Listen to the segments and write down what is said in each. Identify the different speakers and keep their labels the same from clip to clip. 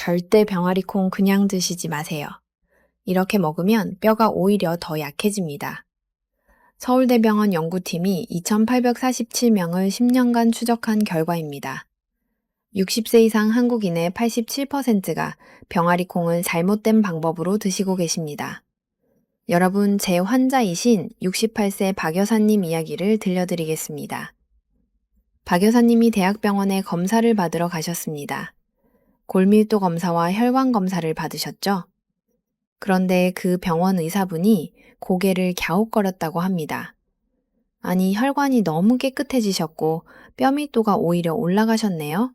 Speaker 1: 절대 병아리콩 그냥 드시지 마세요. 이렇게 먹으면 뼈가 오히려 더 약해집니다. 서울대병원 연구팀이 2,847명을 10년간 추적한 결과입니다. 60세 이상 한국인의 87%가 병아리콩을 잘못된 방법으로 드시고 계십니다. 여러분, 제 환자이신 68세 박 여사님 이야기를 들려드리겠습니다. 박 여사님이 대학병원에 검사를 받으러 가셨습니다. 골밀도 검사와 혈관 검사를 받으셨죠? 그런데 그 병원 의사분이 고개를 갸웃거렸다고 합니다. 아니, 혈관이 너무 깨끗해지셨고 뼈밀도가 오히려 올라가셨네요?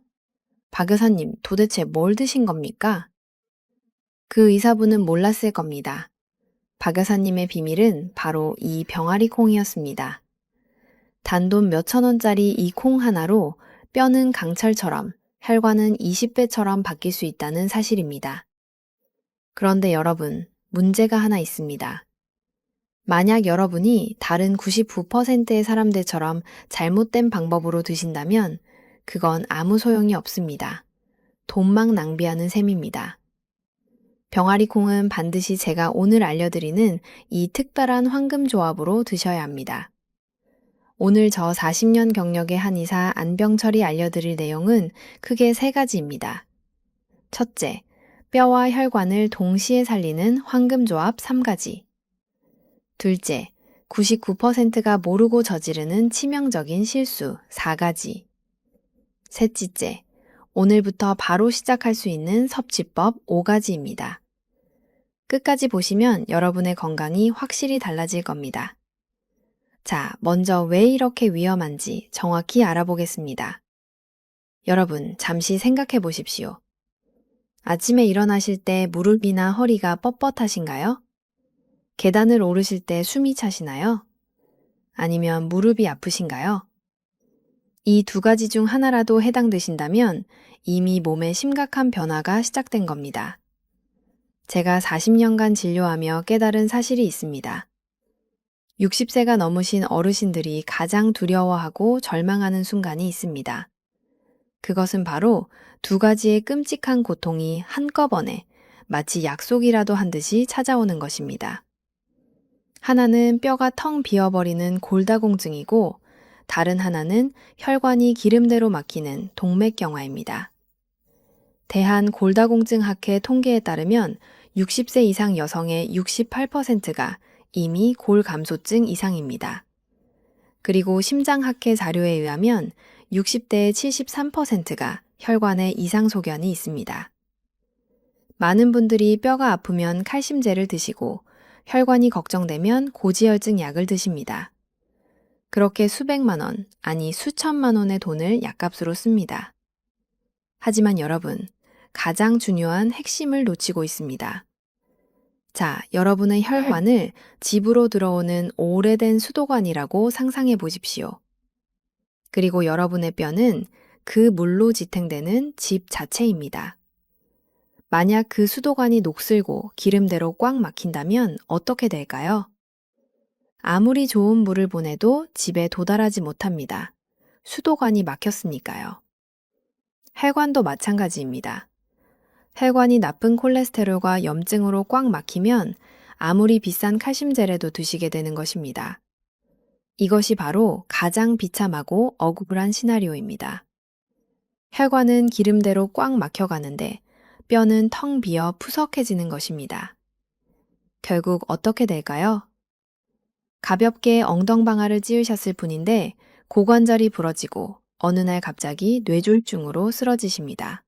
Speaker 1: 박 여사님, 도대체 뭘 드신 겁니까? 그 의사분은 몰랐을 겁니다. 박 여사님의 비밀은 바로 이 병아리 콩이었습니다. 단돈 몇천 원짜리 이 콩 하나로 뼈는 강철처럼 혈관은 20배처럼 바뀔 수 있다는 사실입니다. 그런데 여러분, 문제가 하나 있습니다. 만약 여러분이 다른 99%의 사람들처럼 잘못된 방법으로 드신다면 그건 아무 소용이 없습니다. 돈막 낭비하는 셈입니다. 병아리 콩은 반드시 제가 오늘 알려드리는 이 특별한 황금 조합으로 드셔야 합니다. 오늘 저 40년 경력의 한의사 안병철이 알려드릴 내용은 크게 세 가지입니다. 첫째, 뼈와 혈관을 동시에 살리는 황금조합 3가지. 둘째, 99%가 모르고 저지르는 치명적인 실수 4가지. 셋째, 오늘부터 바로 시작할 수 있는 섭취법 5가지입니다. 끝까지 보시면 여러분의 건강이 확실히 달라질 겁니다. 자, 먼저 왜 이렇게 위험한지 정확히 알아보겠습니다. 여러분, 잠시 생각해 보십시오. 아침에 일어나실 때 무릎이나 허리가 뻣뻣하신가요? 계단을 오르실 때 숨이 차시나요? 아니면 무릎이 아프신가요? 이 두 가지 중 하나라도 해당되신다면 이미 몸에 심각한 변화가 시작된 겁니다. 제가 40년간 진료하며 깨달은 사실이 있습니다. 60세가 넘으신 어르신들이 가장 두려워하고 절망하는 순간이 있습니다. 그것은 바로 두 가지의 끔찍한 고통이 한꺼번에 마치 약속이라도 한 듯이 찾아오는 것입니다. 하나는 뼈가 텅 비어버리는 골다공증이고 다른 하나는 혈관이 기름대로 막히는 동맥경화입니다. 대한골다공증학회 통계에 따르면 60세 이상 여성의 68%가 이미 골감소증 이상입니다. 그리고 심장학회 자료에 의하면 60대의 73%가 혈관에 이상 소견이 있습니다. 많은 분들이 뼈가 아프면 칼슘제를 드시고 혈관이 걱정되면 고지혈증 약을 드십니다. 그렇게 수백만 원, 아니 수천만 원의 돈을 약값으로 씁니다. 하지만 여러분, 가장 중요한 핵심을 놓치고 있습니다. 자, 여러분의 혈관을 집으로 들어오는 오래된 수도관이라고 상상해 보십시오. 그리고 여러분의 뼈는 그 물로 지탱되는 집 자체입니다. 만약 그 수도관이 녹슬고 기름대로 꽉 막힌다면 어떻게 될까요? 아무리 좋은 물을 보내도 집에 도달하지 못합니다. 수도관이 막혔으니까요. 혈관도 마찬가지입니다. 혈관이 나쁜 콜레스테롤과 염증으로 꽉 막히면 아무리 비싼 칼슘제라도 드시게 되는 것입니다. 이것이 바로 가장 비참하고 억울한 시나리오입니다. 혈관은 기름대로 꽉 막혀가는데 뼈는 텅 비어 푸석해지는 것입니다. 결국 어떻게 될까요? 가볍게 엉덩방아를 찧으셨을 뿐인데 고관절이 부러지고 어느 날 갑자기 뇌졸중으로 쓰러지십니다.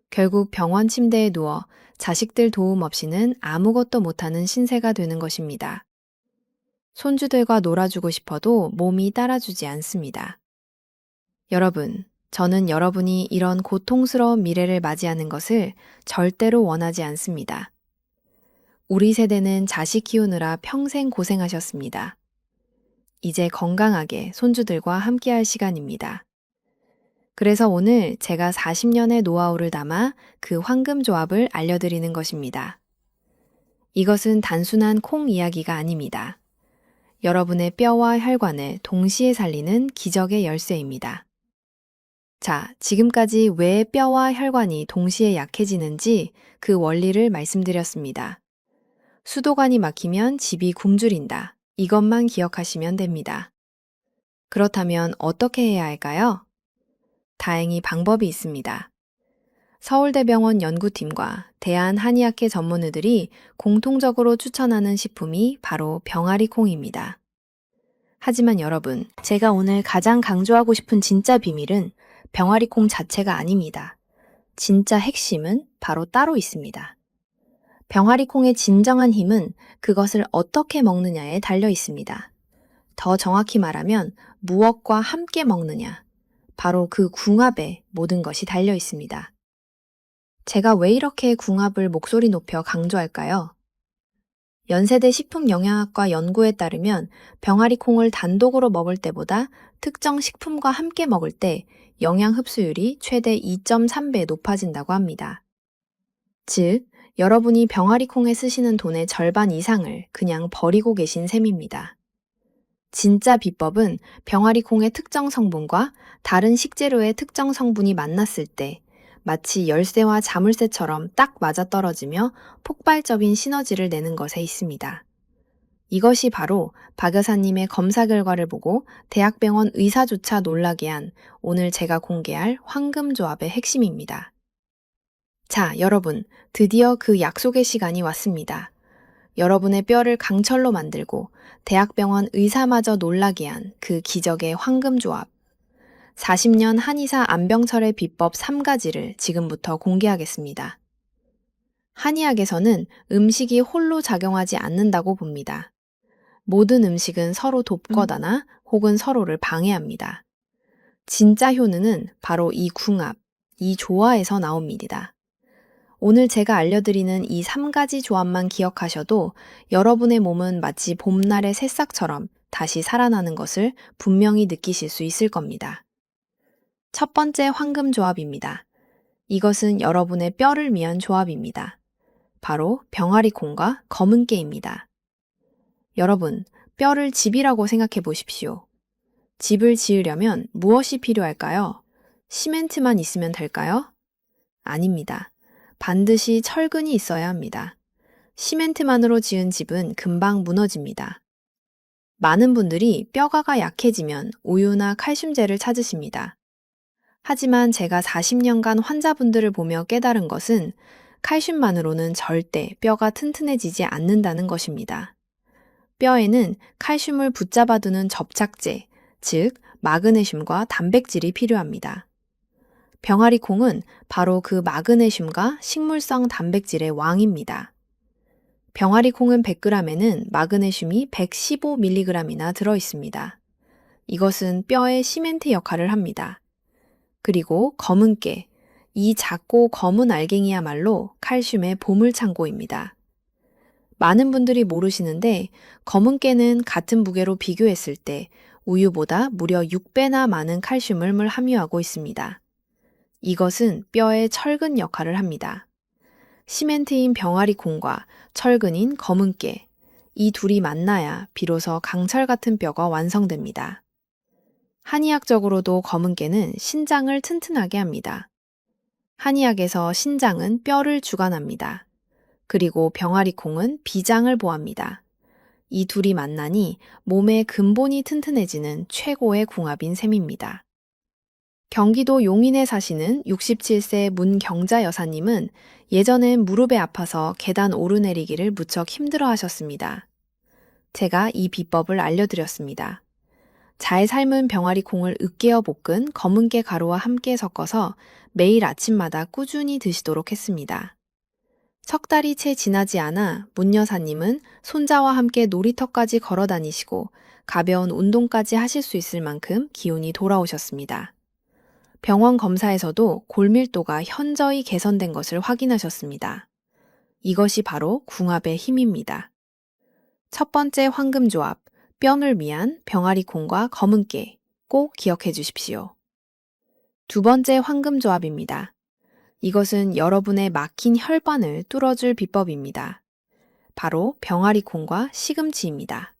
Speaker 1: 결국 병원 침대에 누워 자식들 도움 없이는 아무것도 못하는 신세가 되는 것입니다. 손주들과 놀아주고 싶어도 몸이 따라주지 않습니다. 여러분, 저는 여러분이 이런 고통스러운 미래를 맞이하는 것을 절대로 원하지 않습니다. 우리 세대는 자식 키우느라 평생 고생하셨습니다. 이제 건강하게 손주들과 함께할 시간입니다. 그래서 오늘 제가 40년의 노하우를 담아 그 황금 조합을 알려드리는 것입니다. 이것은 단순한 콩 이야기가 아닙니다. 여러분의 뼈와 혈관을 동시에 살리는 기적의 열쇠입니다. 자, 지금까지 왜 뼈와 혈관이 동시에 약해지는지 그 원리를 말씀드렸습니다. 수도관이 막히면 집이 굶주린다. 이것만 기억하시면 됩니다. 그렇다면 어떻게 해야 할까요? 다행히 방법이 있습니다. 서울대병원 연구팀과 대한한의학회 전문의들이 공통적으로 추천하는 식품이 바로 병아리 콩입니다. 하지만 여러분, 제가 오늘 가장 강조하고 싶은 진짜 비밀은 병아리 콩 자체가 아닙니다. 진짜 핵심은 바로 따로 있습니다. 병아리 콩의 진정한 힘은 그것을 어떻게 먹느냐에 달려 있습니다. 더 정확히 말하면 무엇과 함께 먹느냐, 바로 그 궁합에 모든 것이 달려 있습니다. 제가 왜 이렇게 궁합을 목소리 높여 강조할까요? 연세대 식품영양학과 연구에 따르면 병아리 콩을 단독으로 먹을 때보다 특정 식품과 함께 먹을 때 영양 흡수율이 최대 2.3배 높아진다고 합니다. 즉, 여러분이 병아리 콩에 쓰시는 돈의 절반 이상을 그냥 버리고 계신 셈입니다. 진짜 비법은 병아리 콩의 특정 성분과 다른 식재료의 특정 성분이 만났을 때 마치 열쇠와 자물쇠처럼 딱 맞아떨어지며 폭발적인 시너지를 내는 것에 있습니다. 이것이 바로 박 여사님의 검사 결과를 보고 대학병원 의사조차 놀라게 한 오늘 제가 공개할 황금조합의 핵심입니다. 자, 여러분, 드디어 그 약속의 시간이 왔습니다. 여러분의 뼈를 강철로 만들고 대학병원 의사마저 놀라게 한 그 기적의 황금조합. 40년 한의사 안병철의 비법 3가지를 지금부터 공개하겠습니다. 한의학에서는 음식이 홀로 작용하지 않는다고 봅니다. 모든 음식은 서로 돕거나 혹은 서로를 방해합니다. 진짜 효능은 바로 이 궁합, 이 조화에서 나옵니다. 오늘 제가 알려드리는 이 3가지 조합만 기억하셔도 여러분의 몸은 마치 봄날의 새싹처럼 다시 살아나는 것을 분명히 느끼실 수 있을 겁니다. 첫 번째 황금 조합입니다. 이것은 여러분의 뼈를 위한 조합입니다. 바로 병아리 콩과 검은 깨입니다. 여러분, 뼈를 집이라고 생각해 보십시오. 집을 지으려면 무엇이 필요할까요? 시멘트만 있으면 될까요? 아닙니다. 반드시 철근이 있어야 합니다. 시멘트만으로 지은 집은 금방 무너집니다. 많은 분들이 뼈가가 약해지면 우유나 칼슘제를 찾으십니다. 하지만 제가 40년간 환자분들을 보며 깨달은 것은 칼슘만으로는 절대 뼈가 튼튼해지지 않는다는 것입니다. 뼈에는 칼슘을 붙잡아두는 접착제, 즉 마그네슘과 단백질이 필요합니다. 병아리 콩은 바로 그 마그네슘과 식물성 단백질의 왕입니다. 병아리 콩은 100g에는 마그네슘이 115mg이나 들어있습니다. 이것은 뼈의 시멘트 역할을 합니다. 그리고 검은 깨, 이 작고 검은 알갱이야말로 칼슘의 보물창고입니다. 많은 분들이 모르시는데 검은 깨는 같은 무게로 비교했을 때 우유보다 무려 6배나 많은 칼슘을 함유하고 있습니다. 이것은 뼈의 철근 역할을 합니다. 시멘트인 병아리 콩과 철근인 검은 깨, 이 둘이 만나야 비로소 강철 같은 뼈가 완성됩니다. 한의학적으로도 검은 깨는 신장을 튼튼하게 합니다. 한의학에서 신장은 뼈를 주관합니다. 그리고 병아리 콩은 비장을 보합니다. 이 둘이 만나니 몸의 근본이 튼튼해지는 최고의 궁합인 셈입니다. 경기도 용인에 사시는 67세 문경자 여사님은 예전엔 무릎에 아파서 계단 오르내리기를 무척 힘들어 하셨습니다. 제가 이 비법을 알려드렸습니다. 잘 삶은 병아리 콩을 으깨어 볶은 검은깨 가루와 함께 섞어서 매일 아침마다 꾸준히 드시도록 했습니다. 석 달이 채 지나지 않아 문 여사님은 손자와 함께 놀이터까지 걸어 다니시고 가벼운 운동까지 하실 수 있을 만큼 기운이 돌아오셨습니다. 병원 검사에서도 골밀도가 현저히 개선된 것을 확인하셨습니다. 이것이 바로 궁합의 힘입니다. 첫 번째 황금조합, 뼈를 위한 병아리 콩과 검은 깨, 꼭 기억해 주십시오. 두 번째 황금조합입니다. 이것은 여러분의 막힌 혈관을 뚫어줄 비법입니다. 바로 병아리 콩과 시금치입니다.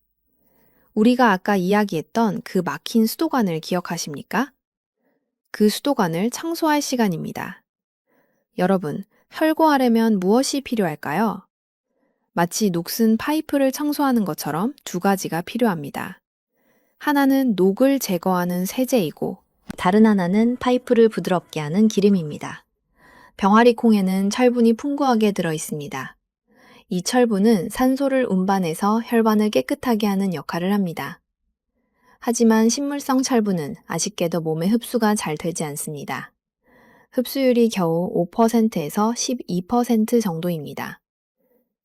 Speaker 1: 우리가 아까 이야기했던 그 막힌 수도관을 기억하십니까? 그 수도관을 청소할 시간입니다. 여러분, 혈고하려면 무엇이 필요할까요? 마치 녹슨 파이프를 청소하는 것처럼 두 가지가 필요합니다. 하나는 녹을 제거하는 세제이고, 다른 하나는 파이프를 부드럽게 하는 기름입니다. 병아리 콩에는 철분이 풍부하게 들어 있습니다. 이 철분은 산소를 운반해서 혈관을 깨끗하게 하는 역할을 합니다. 하지만 식물성 철분은 아쉽게도 몸에 흡수가 잘 되지 않습니다. 흡수율이 겨우 5%에서 12% 정도입니다.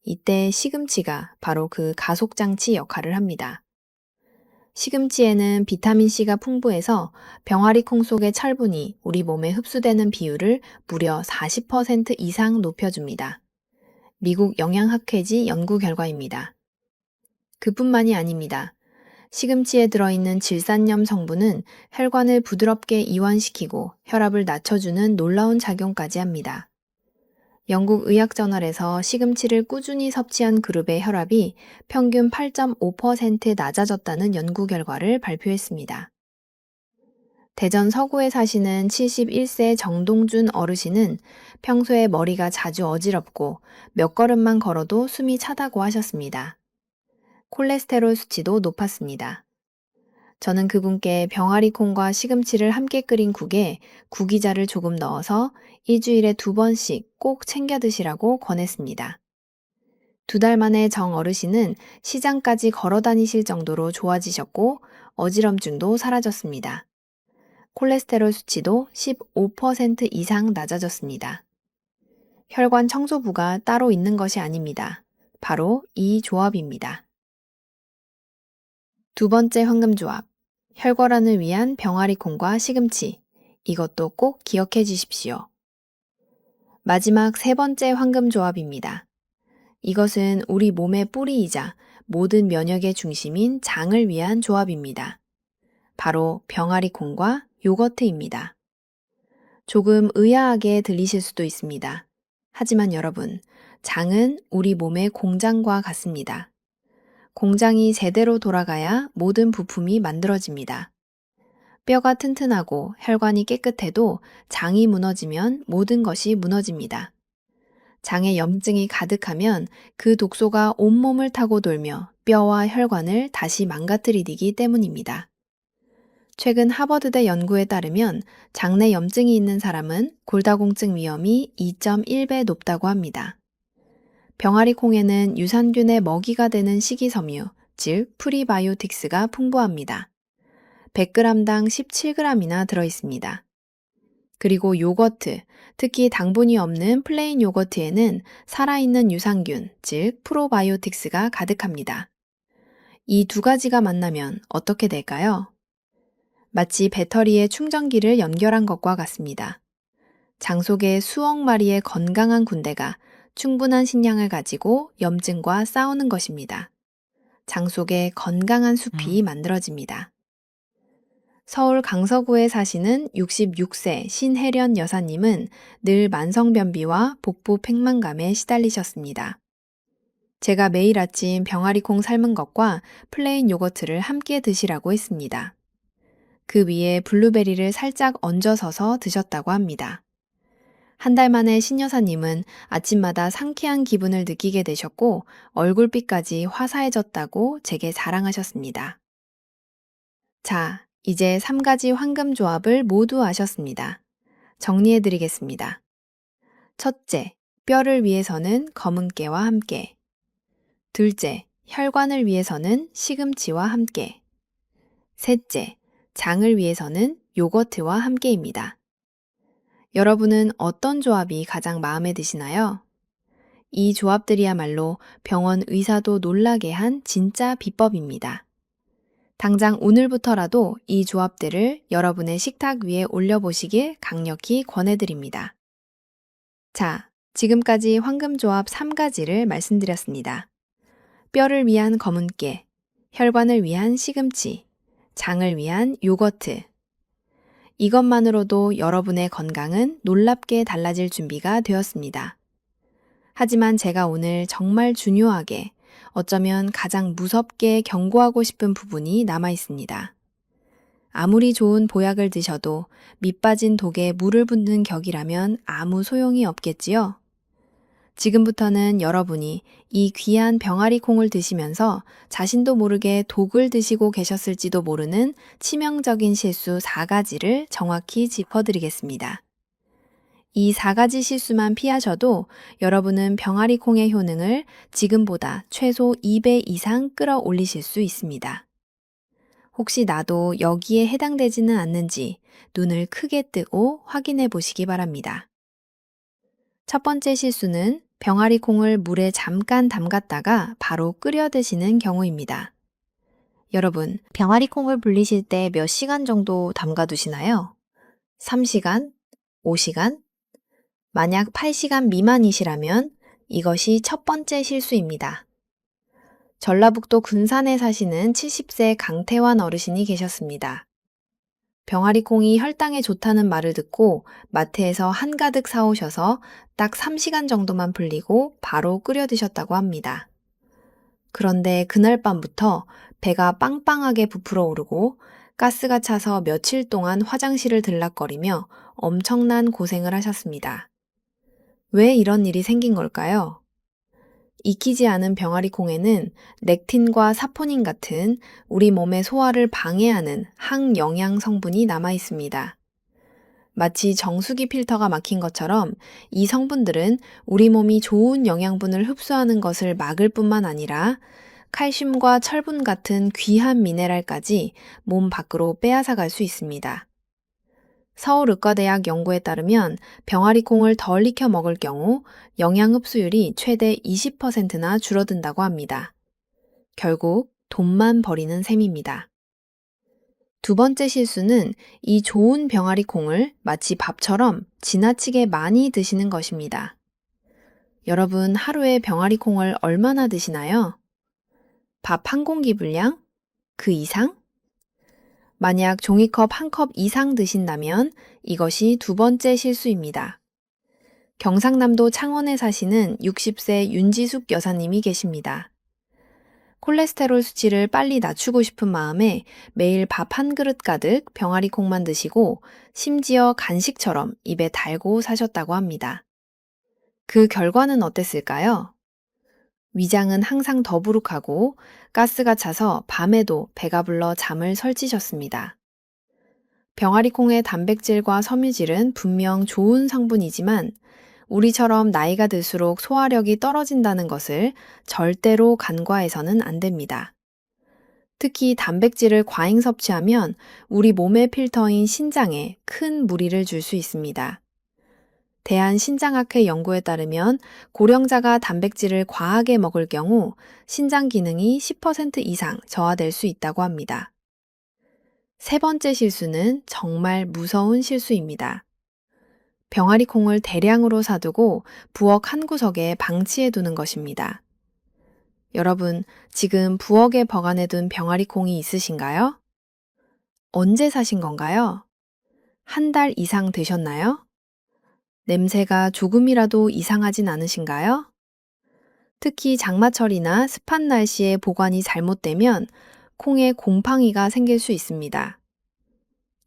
Speaker 1: 이때 시금치가 바로 그 가속장치 역할을 합니다. 시금치에는 비타민C가 풍부해서 병아리 콩 속의 철분이 우리 몸에 흡수되는 비율을 무려 40% 이상 높여줍니다. 미국 영양학회지 연구 결과입니다. 그뿐만이 아닙니다. 시금치에 들어있는 질산염 성분은 혈관을 부드럽게 이완시키고 혈압을 낮춰주는 놀라운 작용까지 합니다. 영국 의학저널에서 시금치를 꾸준히 섭취한 그룹의 혈압이 평균 8.5% 낮아졌다는 연구 결과를 발표했습니다. 대전 서구에 사시는 71세 정동준 어르신은 평소에 머리가 자주 어지럽고 몇 걸음만 걸어도 숨이 차다고 하셨습니다. 콜레스테롤 수치도 높았습니다. 저는 그분께 병아리 콩과 시금치를 함께 끓인 국에 구기자를 조금 넣어서 일주일에 2번씩 꼭 챙겨 드시라고 권했습니다. 2달 만에 정 어르신은 시장까지 걸어 다니실 정도로 좋아지셨고 어지럼증도 사라졌습니다. 콜레스테롤 수치도 15% 이상 낮아졌습니다. 혈관 청소부가 따로 있는 것이 아닙니다. 바로 이 조합입니다. 두 번째 황금조합, 혈관을 위한 병아리 콩과 시금치. 이것도 꼭 기억해 주십시오. 마지막 세 번째 황금조합입니다. 이것은 우리 몸의 뿌리이자 모든 면역의 중심인 장을 위한 조합입니다. 바로 병아리 콩과 요거트입니다. 조금 의아하게 들리실 수도 있습니다. 하지만 여러분, 장은 우리 몸의 공장과 같습니다. 공장이 제대로 돌아가야 모든 부품이 만들어집니다. 뼈가 튼튼하고 혈관이 깨끗해도 장이 무너지면 모든 것이 무너집니다. 장에 염증이 가득하면 그 독소가 온몸을 타고 돌며 뼈와 혈관을 다시 망가뜨리기 때문입니다. 최근 하버드대 연구에 따르면 장내 염증이 있는 사람은 골다공증 위험이 2.1배 높다고 합니다. 병아리 콩에는 유산균의 먹이가 되는 식이섬유, 즉 프리바이오틱스가 풍부합니다. 100g당 17g이나 들어있습니다. 그리고 요거트, 특히 당분이 없는 플레인 요거트에는 살아있는 유산균, 즉 프로바이오틱스가 가득합니다. 이 두 가지가 만나면 어떻게 될까요? 마치 배터리에 충전기를 연결한 것과 같습니다. 장 속에 수억 마리의 건강한 군대가 충분한 식량을 가지고 염증과 싸우는 것입니다. 장 속에 건강한 숲이 만들어집니다. 서울 강서구에 사시는 66세 신혜련 여사님은 늘 만성변비와 복부 팽만감에 시달리셨습니다. 제가 매일 아침 병아리콩 삶은 것과 플레인 요거트를 함께 드시라고 했습니다. 그 위에 블루베리를 살짝 얹어서서 드셨다고 합니다. 한 달 만에 신 여사님은 아침마다 상쾌한 기분을 느끼게 되셨고 얼굴빛까지 화사해졌다고 제게 자랑하셨습니다. 자, 이제 3가지 황금 조합을 모두 아셨습니다. 정리해드리겠습니다. 첫째, 뼈를 위해서는 검은 깨와 함께. 둘째, 혈관을 위해서는 시금치와 함께. 셋째, 장을 위해서는 요거트와 함께입니다. 여러분은 어떤 조합이 가장 마음에 드시나요? 이 조합들이야말로 병원 의사도 놀라게 한 진짜 비법입니다. 당장 오늘부터라도 이 조합들을 여러분의 식탁 위에 올려보시길 강력히 권해드립니다. 자, 지금까지 황금조합 3가지를 말씀드렸습니다. 뼈를 위한 검은깨, 혈관을 위한 시금치, 장을 위한 요거트. 이것만으로도 여러분의 건강은 놀랍게 달라질 준비가 되었습니다. 하지만 제가 오늘 정말 중요하게, 어쩌면 가장 무섭게 경고하고 싶은 부분이 남아 있습니다. 아무리 좋은 보약을 드셔도 밑 빠진 독에 물을 붓는 격이라면 아무 소용이 없겠지요? 지금부터는 여러분이 이 귀한 병아리 콩을 드시면서 자신도 모르게 독을 드시고 계셨을지도 모르는 치명적인 실수 4가지를 정확히 짚어드리겠습니다. 이 4가지 실수만 피하셔도 여러분은 병아리 콩의 효능을 지금보다 최소 2배 이상 끌어올리실 수 있습니다. 혹시 나도 여기에 해당되지는 않는지 눈을 크게 뜨고 확인해 보시기 바랍니다. 첫 번째 실수는 병아리 콩을 물에 잠깐 담갔다가 바로 끓여 드시는 경우입니다. 여러분, 병아리 콩을 불리실 때 몇 시간 정도 담가 두시나요? 3시간? 5시간? 만약 8시간 미만이시라면 이것이 첫 번째 실수입니다. 전라북도 군산에 사시는 70세 강태환 어르신이 계셨습니다. 병아리 콩이 혈당에 좋다는 말을 듣고 마트에서 한가득 사오셔서 딱 3시간 정도만 불리고 바로 끓여 드셨다고 합니다. 그런데 그날 밤부터 배가 빵빵하게 부풀어 오르고 가스가 차서 며칠 동안 화장실을 들락거리며 엄청난 고생을 하셨습니다. 왜 이런 일이 생긴 걸까요? 익히지 않은 병아리 콩에는 렉틴과 사포닌 같은 우리 몸의 소화를 방해하는 항영양 성분이 남아 있습니다. 마치 정수기 필터가 막힌 것처럼 이 성분들은 우리 몸이 좋은 영양분을 흡수하는 것을 막을 뿐만 아니라 칼슘과 철분 같은 귀한 미네랄까지 몸 밖으로 빼앗아 갈 수 있습니다. 서울의과대학 연구에 따르면 병아리 콩을 덜 익혀 먹을 경우 영양 흡수율이 최대 20%나 줄어든다고 합니다. 결국 돈만 버리는 셈입니다. 두 번째 실수는 이 좋은 병아리 콩을 마치 밥처럼 지나치게 많이 드시는 것입니다. 여러분, 하루에 병아리 콩을 얼마나 드시나요? 밥 한 공기 분량? 그 이상? 만약 종이컵 한 컵 이상 드신다면 이것이 두 번째 실수입니다. 경상남도 창원에 사시는 60세 윤지숙 여사님이 계십니다. 콜레스테롤 수치를 빨리 낮추고 싶은 마음에 매일 밥 한 그릇 가득 병아리 콩만 드시고 심지어 간식처럼 입에 달고 사셨다고 합니다. 그 결과는 어땠을까요? 위장은 항상 더부룩하고 가스가 차서 밤에도 배가 불러 잠을 설치셨습니다. 병아리 콩의 단백질과 섬유질은 분명 좋은 성분이지만 우리처럼 나이가 들수록 소화력이 떨어진다는 것을 절대로 간과해서는 안 됩니다. 특히 단백질을 과잉 섭취하면 우리 몸의 필터인 신장에 큰 무리를 줄 수 있습니다. 대한신장학회 연구에 따르면 고령자가 단백질을 과하게 먹을 경우 신장 기능이 10% 이상 저하될 수 있다고 합니다. 세 번째 실수는 정말 무서운 실수입니다. 병아리 콩을 대량으로 사두고 부엌 한 구석에 방치해 두는 것입니다. 여러분, 지금 부엌에 보관해 둔 병아리 콩이 있으신가요? 언제 사신 건가요? 한 달 이상 되셨나요? 냄새가 조금이라도 이상하진 않으신가요? 특히 장마철이나 습한 날씨에 보관이 잘못되면 콩에 곰팡이가 생길 수 있습니다.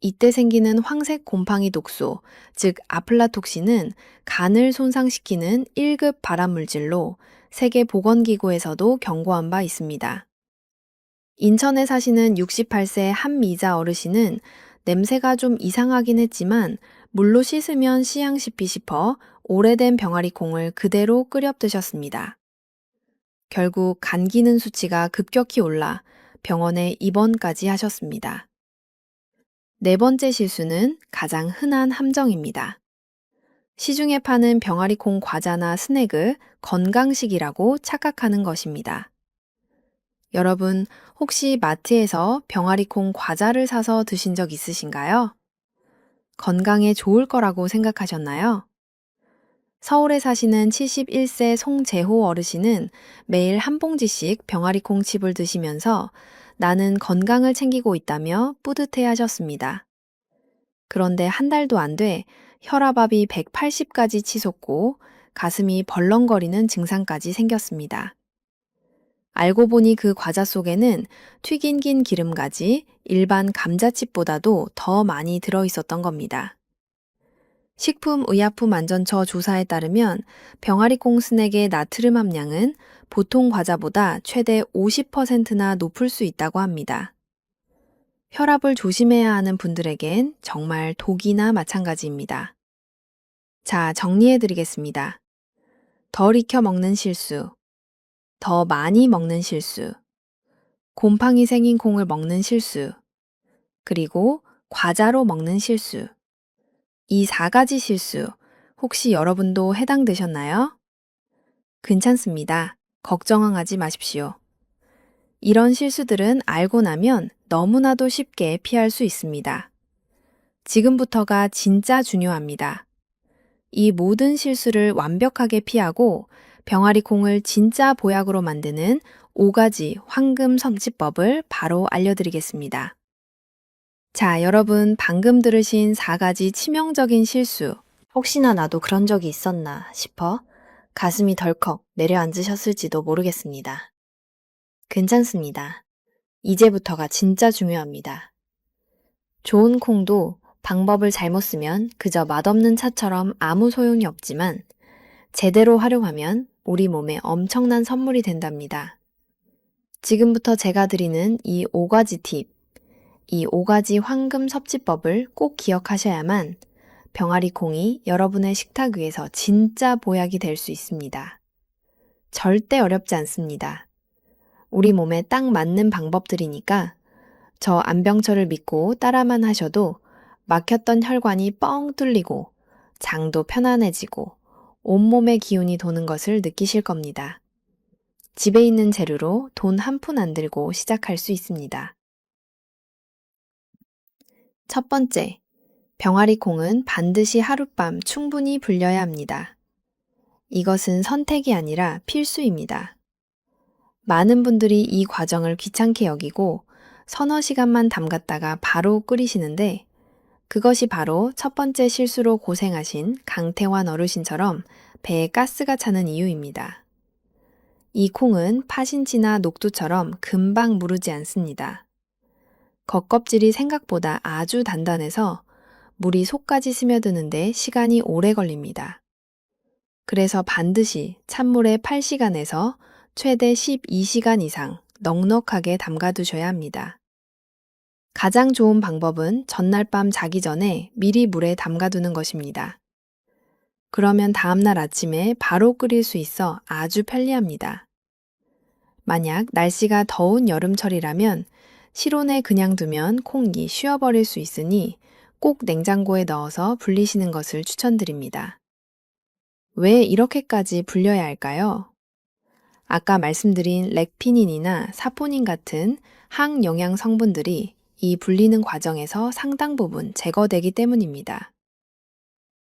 Speaker 1: 이때 생기는 황색 곰팡이 독소, 즉 아플라톡신은 간을 손상시키는 1급 발암물질로 세계보건기구에서도 경고한 바 있습니다. 인천에 사시는 68세 한미자 어르신은 냄새가 좀 이상하긴 했지만 물로 씻으면 씨양시피 싶어 오래된 병아리 콩을 그대로 끓여 드셨습니다. 결국 간 기능 수치가 급격히 올라 병원에 입원까지 하셨습니다. 네 번째 실수는 가장 흔한 함정입니다. 시중에 파는 병아리 콩 과자나 스낵을 건강식이라고 착각하는 것입니다. 여러분, 혹시 마트에서 병아리 콩 과자를 사서 드신 적 있으신가요? 건강에 좋을 거라고 생각하셨나요? 서울에 사시는 71세 송재호 어르신은 매일 한 봉지씩 병아리 콩 칩을 드시면서 나는 건강을 챙기고 있다며 뿌듯해 하셨습니다. 그런데 한 달도 안 돼 혈압이 180까지 치솟고 가슴이 벌렁거리는 증상까지 생겼습니다. 알고 보니 그 과자 속에는 튀긴 긴 기름가지 일반 감자칩보다도 더 많이 들어있었던 겁니다. 식품의약품안전처 조사에 따르면 병아리콩 스낵의 나트륨 함량은 보통 과자보다 최대 50%나 높을 수 있다고 합니다. 혈압을 조심해야 하는 분들에겐 정말 독이나 마찬가지입니다. 자, 정리해 드리겠습니다. 덜 익혀 먹는 실수, 더 많이 먹는 실수, 곰팡이 생긴 콩을 먹는 실수, 그리고 과자로 먹는 실수. 이 4가지 실수, 혹시 여러분도 해당되셨나요? 괜찮습니다. 걱정하지 마십시오. 이런 실수들은 알고 나면 너무나도 쉽게 피할 수 있습니다. 지금부터가 진짜 중요합니다. 이 모든 실수를 완벽하게 피하고 병아리 콩을 진짜 보약으로 만드는 5가지 황금 섭취법을 바로 알려드리겠습니다. 자, 여러분 방금 들으신 4가지 치명적인 실수, 혹시나 나도 그런 적이 있었나 싶어 가슴이 덜컥 내려앉으셨을지도 모르겠습니다. 괜찮습니다. 이제부터가 진짜 중요합니다. 좋은 콩도 방법을 잘못 쓰면 그저 맛없는 차처럼 아무 소용이 없지만 제대로 활용하면 우리 몸에 엄청난 선물이 된답니다. 지금부터 제가 드리는 이 5가지 팁, 이 5가지 황금 섭취법을 꼭 기억하셔야만 병아리 콩이 여러분의 식탁 위에서 진짜 보약이 될 수 있습니다. 절대 어렵지 않습니다. 우리 몸에 딱 맞는 방법들이니까 저 안병철을 믿고 따라만 하셔도 막혔던 혈관이 뻥 뚫리고 장도 편안해지고 온몸의 기운이 도는 것을 느끼실 겁니다. 집에 있는 재료로 돈 한 푼 안 들고 시작할 수 있습니다. 첫 번째, 병아리 콩은 반드시 하룻밤 충분히 불려야 합니다. 이것은 선택이 아니라 필수입니다. 많은 분들이 이 과정을 귀찮게 여기고 서너 시간만 담갔다가 바로 끓이시는데 그것이 바로 첫 번째 실수로 고생하신 강태환 어르신처럼 배에 가스가 차는 이유입니다. 이 콩은 파신치나 녹두처럼 금방 무르지 않습니다. 겉껍질이 생각보다 아주 단단해서 물이 속까지 스며드는데 시간이 오래 걸립니다. 그래서 반드시 찬물에 8시간에서 최대 12시간 이상 넉넉하게 담가두셔야 합니다. 가장 좋은 방법은 전날 밤 자기 전에 미리 물에 담가두는 것입니다. 그러면 다음날 아침에 바로 끓일 수 있어 아주 편리합니다. 만약 날씨가 더운 여름철이라면 실온에 그냥 두면 콩이 쉬어버릴 수 있으니 꼭 냉장고에 넣어서 불리시는 것을 추천드립니다. 왜 이렇게까지 불려야 할까요? 아까 말씀드린 렉피닌이나 사포닌 같은 항영양 성분들이 이 불리는 과정에서 상당 부분 제거되기 때문입니다.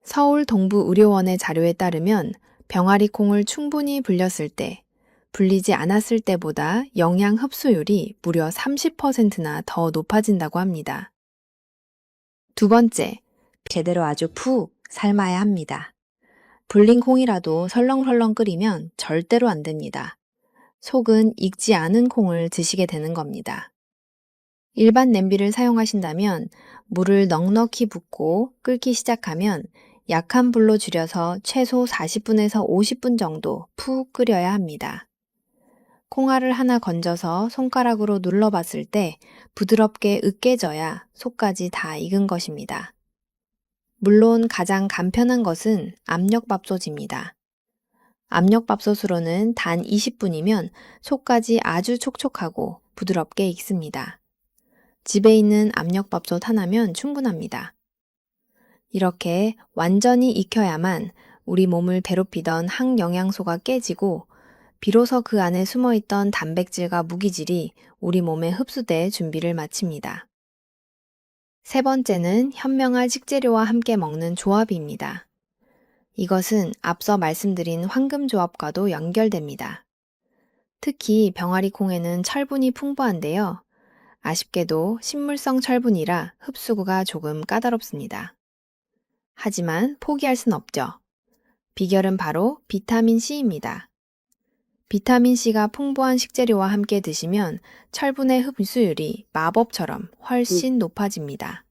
Speaker 1: 서울 동부의료원의 자료에 따르면 병아리 콩을 충분히 불렸을 때, 불리지 않았을 때보다 영양 흡수율이 무려 30%나 더 높아진다고 합니다. 두 번째, 제대로 아주 푹 삶아야 합니다. 불린 콩이라도 설렁설렁 끓이면 절대로 안 됩니다. 속은 익지 않은 콩을 드시게 되는 겁니다. 일반 냄비를 사용하신다면 물을 넉넉히 붓고 끓기 시작하면 약한 불로 줄여서 최소 40분에서 50분 정도 푹 끓여야 합니다. 콩알을 하나 건져서 손가락으로 눌러봤을 때 부드럽게 으깨져야 속까지 다 익은 것입니다. 물론 가장 간편한 것은 압력밥솥입니다. 압력밥솥으로는 단 20분이면 속까지 아주 촉촉하고 부드럽게 익습니다. 집에 있는 압력밥솥 하나면 충분합니다. 이렇게 완전히 익혀야만 우리 몸을 괴롭히던 항영양소가 깨지고 비로소 그 안에 숨어있던 단백질과 무기질이 우리 몸에 흡수돼 준비를 마칩니다. 세 번째는 현명한 식재료와 함께 먹는 조합입니다. 이것은 앞서 말씀드린 황금조합과도 연결됩니다. 특히 병아리 콩에는 철분이 풍부한데요. 아쉽게도 식물성 철분이라 흡수가 조금 까다롭습니다. 하지만 포기할 순 없죠. 비결은 바로 비타민 C입니다. 비타민C가 풍부한 식재료와 함께 드시면 철분의 흡수율이 마법처럼 훨씬 높아집니다.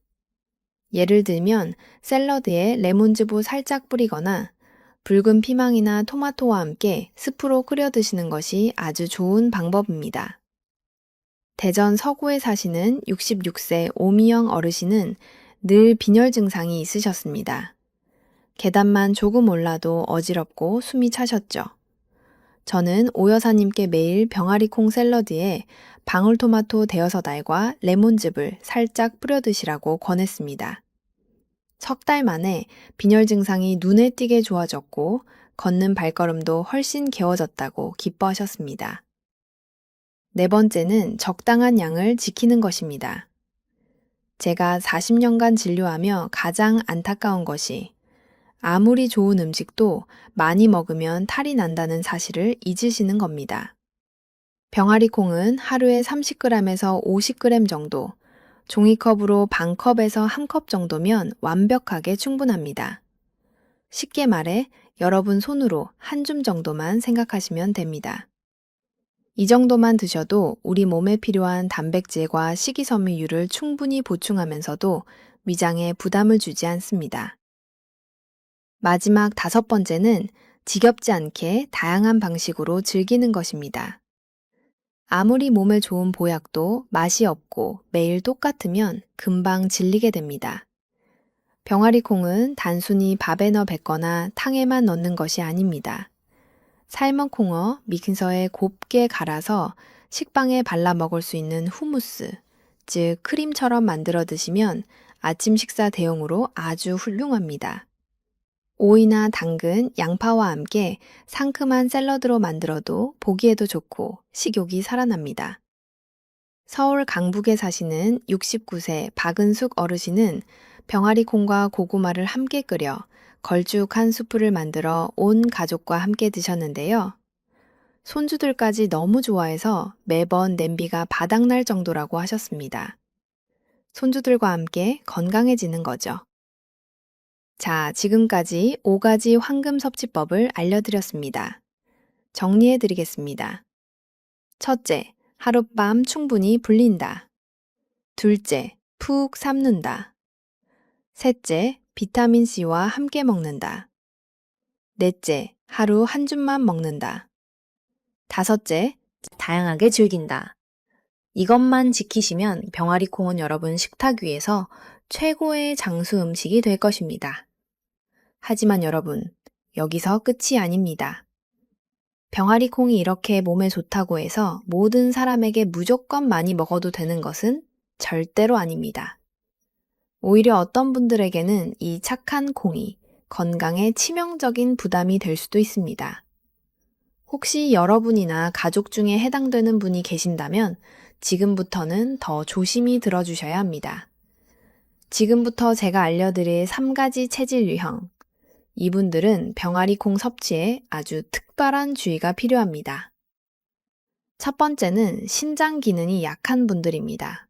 Speaker 1: 예를 들면 샐러드에 레몬즙을 살짝 뿌리거나 붉은 피망이나 토마토와 함께 스프로 끓여 드시는 것이 아주 좋은 방법입니다. 대전 서구에 사시는 66세 오미영 어르신은 늘 빈혈 증상이 있으셨습니다. 계단만 조금 올라도 어지럽고 숨이 차셨죠. 저는 오 여사님께 매일 병아리콩 샐러드에 방울토마토 대여섯 알과 레몬즙을 살짝 뿌려 드시라고 권했습니다. 석 달 만에 빈혈 증상이 눈에 띄게 좋아졌고 걷는 발걸음도 훨씬 개워졌다고 기뻐하셨습니다. 네 번째는 적당한 양을 지키는 것입니다. 제가 40년간 진료하며 가장 안타까운 것이 아무리 좋은 음식도 많이 먹으면 탈이 난다는 사실을 잊으시는 겁니다. 병아리콩은 하루에 30g에서 50g 정도, 종이컵으로 반컵에서 한 컵 정도면 완벽하게 충분합니다. 쉽게 말해 여러분 손으로 한 줌 정도만 생각하시면 됩니다. 이 정도만 드셔도 우리 몸에 필요한 단백질과 식이섬유율을 충분히 보충하면서도 위장에 부담을 주지 않습니다. 마지막 다섯 번째는 지겹지 않게 다양한 방식으로 즐기는 것입니다. 아무리 몸에 좋은 보약도 맛이 없고 매일 똑같으면 금방 질리게 됩니다. 병아리콩은 단순히 밥에 넣어 뱉거나 탕에만 넣는 것이 아닙니다. 삶은 콩어 믹서에 곱게 갈아서 식빵에 발라 먹을 수 있는 후무스, 즉 크림처럼 만들어 드시면 아침 식사 대용으로 아주 훌륭합니다. 오이나 당근, 양파와 함께 상큼한 샐러드로 만들어도 보기에도 좋고 식욕이 살아납니다. 서울 강북에 사시는 69세 박은숙 어르신은 병아리콩과 고구마를 함께 끓여 걸쭉한 수프를 만들어 온 가족과 함께 드셨는데요. 손주들까지 너무 좋아해서 매번 냄비가 바닥날 정도라고 하셨습니다. 손주들과 함께 건강해지는 거죠. 자, 지금까지 5가지 황금 섭취법을 알려드렸습니다. 정리해드리겠습니다. 첫째, 하룻밤 충분히 불린다. 둘째, 푹 삶는다. 셋째, 비타민C와 함께 먹는다. 넷째, 하루 한 줌만 먹는다. 다섯째, 다양하게 즐긴다. 이것만 지키시면 병아리콩은 여러분 식탁 위에서 최고의 장수 음식이 될 것입니다. 하지만 여러분, 여기서 끝이 아닙니다. 병아리콩이 이렇게 몸에 좋다고 해서 모든 사람에게 무조건 많이 먹어도 되는 것은 절대로 아닙니다. 오히려 어떤 분들에게는 이 착한 콩이 건강에 치명적인 부담이 될 수도 있습니다. 혹시 여러분이나 가족 중에 해당되는 분이 계신다면 지금부터는 더 조심히 들어주셔야 합니다. 지금부터 제가 알려드릴 3가지 체질 유형. 이분들은 병아리콩 섭취에 아주 특별한 주의가 필요합니다. 첫 번째는 신장 기능이 약한 분들입니다.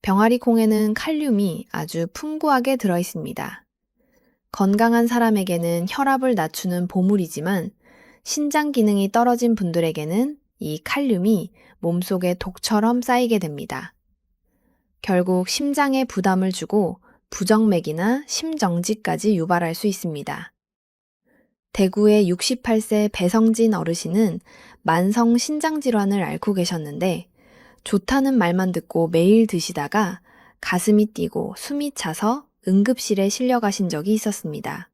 Speaker 1: 병아리콩에는 칼륨이 아주 풍부하게 들어 있습니다. 건강한 사람에게는 혈압을 낮추는 보물이지만 신장 기능이 떨어진 분들에게는 이 칼륨이 몸속에 독처럼 쌓이게 됩니다. 결국 심장에 부담을 주고 부정맥이나 심정지까지 유발할 수 있습니다. 대구의 68세 배성진 어르신은 만성 신장질환을 앓고 계셨는데 좋다는 말만 듣고 매일 드시다가 가슴이 뛰고 숨이 차서 응급실에 실려가신 적이 있었습니다.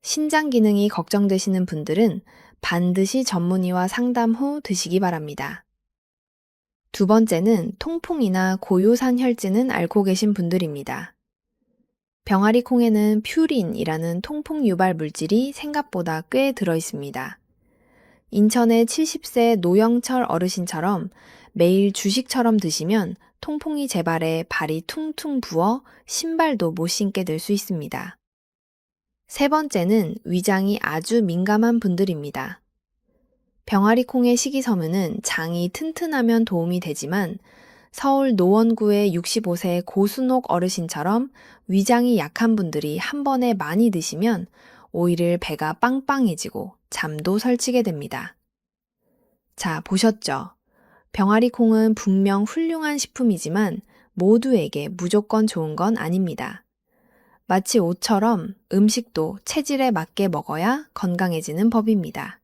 Speaker 1: 신장 기능이 걱정되시는 분들은 반드시 전문의와 상담 후 드시기 바랍니다. 두 번째는 통풍이나 고요산 혈증은 앓고 계신 분들입니다. 병아리콩에는 퓨린이라는 통풍 유발 물질이 생각보다 꽤 들어 있습니다. 인천의 70세 노영철 어르신처럼 매일 주식처럼 드시면 통풍이 재발해 발이 퉁퉁 부어 신발도 못 신게 될 수 있습니다. 세 번째는 위장이 아주 민감한 분들입니다. 병아리콩의 식이섬유는 장이 튼튼하면 도움이 되지만 서울 노원구의 65세 고순옥 어르신처럼 위장이 약한 분들이 한 번에 많이 드시면 오히려 배가 빵빵해지고 잠도 설치게 됩니다. 자, 보셨죠? 병아리 콩은 분명 훌륭한 식품이지만 모두에게 무조건 좋은 건 아닙니다. 마치 옷처럼 음식도 체질에 맞게 먹어야 건강해지는 법입니다.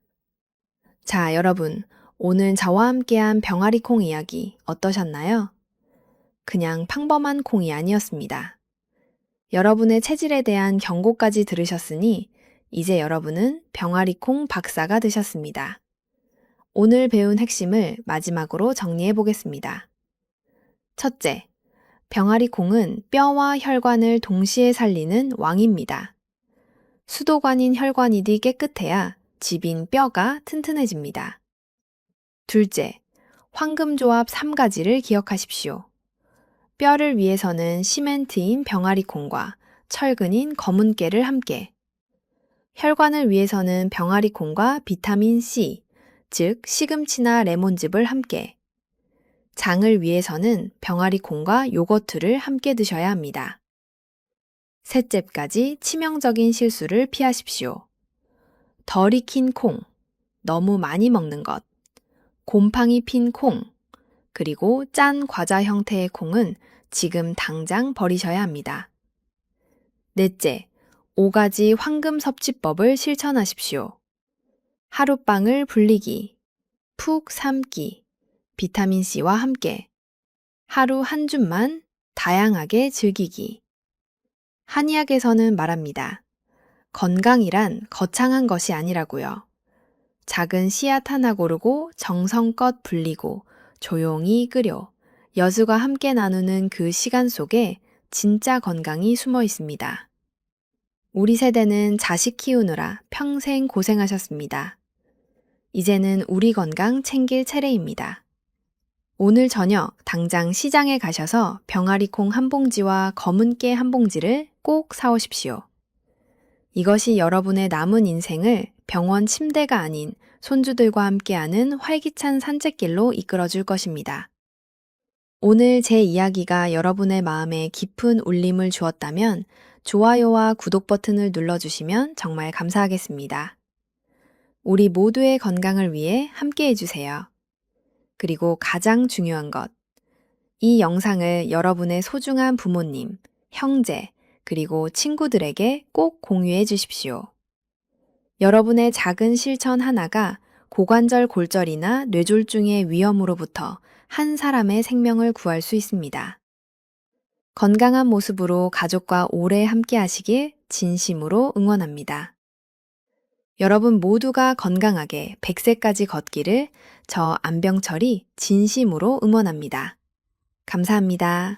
Speaker 1: 자, 여러분, 오늘 저와 함께한 병아리 콩 이야기 어떠셨나요? 그냥 평범한 콩이 아니었습니다. 여러분의 체질에 대한 경고까지 들으셨으니 이제 여러분은 병아리 콩 박사가 되셨습니다. 오늘 배운 핵심을 마지막으로 정리해 보겠습니다. 첫째, 병아리 콩은 뼈와 혈관을 동시에 살리는 왕입니다. 수도관인 혈관이디 깨끗해야 집인 뼈가 튼튼해집니다. 둘째, 황금조합 3가지를 기억하십시오. 뼈를 위해서는 시멘트인 병아리 콩과 철근인 검은 깨를 함께, 혈관을 위해서는 병아리 콩과 비타민 C, 즉 시금치나 레몬즙을 함께, 장을 위해서는 병아리 콩과 요거트를 함께 드셔야 합니다. 셋째까지 치명적인 실수를 피하십시오. 덜 익힌 콩, 너무 많이 먹는 것, 곰팡이 핀 콩, 그리고 짠 과자 형태의 콩은 지금 당장 버리셔야 합니다. 넷째, 5가지 황금 섭취법을 실천하십시오. 하룻밤을 불리기, 푹 삶기, 비타민C와 함께, 하루 한 줌만 다양하게 즐기기. 한의학에서는 말합니다. 건강이란 거창한 것이 아니라고요. 작은 씨앗 하나 고르고 정성껏 불리고 조용히 끓여 여수가 함께 나누는 그 시간 속에 진짜 건강이 숨어 있습니다. 우리 세대는 자식 키우느라 평생 고생하셨습니다. 이제는 우리 건강 챙길 차례입니다. 오늘 저녁 당장 시장에 가셔서 병아리 콩 한 봉지와 검은 깨 한 봉지를 꼭 사오십시오. 이것이 여러분의 남은 인생을 병원 침대가 아닌 손주들과 함께하는 활기찬 산책길로 이끌어줄 것입니다. 오늘 제 이야기가 여러분의 마음에 깊은 울림을 주었다면 좋아요와 구독 버튼을 눌러주시면 정말 감사하겠습니다. 우리 모두의 건강을 위해 함께 해주세요. 그리고 가장 중요한 것, 이 영상을 여러분의 소중한 부모님, 형제, 그리고 친구들에게 꼭 공유해 주십시오. 여러분의 작은 실천 하나가 고관절 골절이나 뇌졸중의 위험으로부터 한 사람의 생명을 구할 수 있습니다. 건강한 모습으로 가족과 오래 함께 하시길 진심으로 응원합니다. 여러분 모두가 건강하게 100세까지 걷기를 저 안병철이 진심으로 응원합니다. 감사합니다.